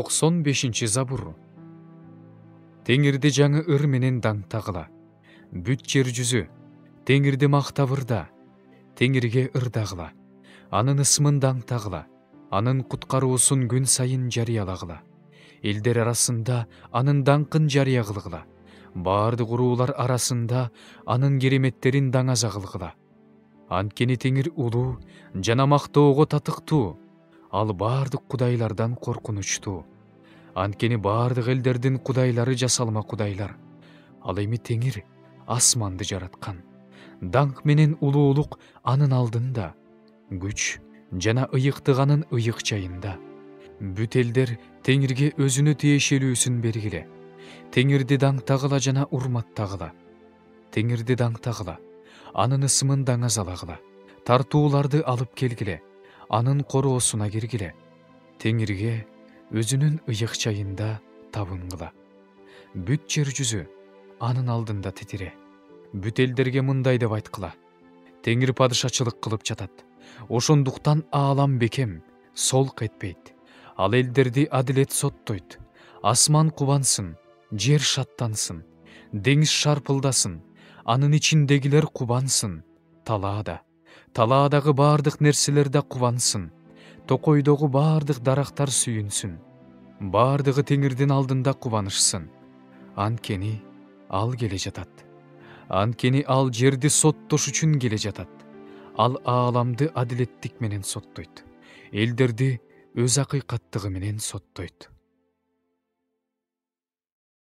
95-забур. Теңирди жаңы ыр менен даңтагыла. Бүт жер жүзү Теңирди мактабырда. Теңирге ырдагыла. Анын ысмын даңтагыла. Анын куткаруусун күн сайын жарыялагыла. Элдер арасында анын даңкын жарыя кылгыла. Баардык уруулар арасында анын кереметтерин даңаза кылгыла. Анткени Теңир улуу жана мактоого татыктуу. Ал баардык кудайлардан коркунучтуу. Анткени баардык элдердин кудайлары жасалма кудайлар. Ал эми Теңир асманды жараткан. Даңк менен улуулук анын алдында. Күч жана ыйыктык анын ыйык чайында. Бүт элдер Теңирге өзүнө тиешелүүсүн бергиле. Теңирди даңтагыла жана урматтагыла. Теңирди даңтагыла. Анын ысымын даңазалагыла. Тартууларды алып келгиле. Анын короосуна киргиле. Теңирге өзүнүн ыйык чайында табынгыла. Бүт жер жүзү анын алдында тетире. Бүт элдерге мындай деп айткыла. Теңир падышачылык кылып жатат. Ошондуктан аалам бекем, солк этпейт. Ал элдерди адилет соттойт. Асман кубансын, жер шаттансын, деңиз шарпылдасын, анын ичиндегилер кубансын. Талаадагы баардык нерселер да кубансын. Токойдогу баардык дарактар сүйүнсүн. Баардыгы Теңирдин алдында кубанышсын. Анткени ал келе жатат. Анткени ал жерди соттош үчүн келе жатат. Ал ааламды адилеттик менен соттойт. Элдерди өз акыйкаттыгы менен соттойт.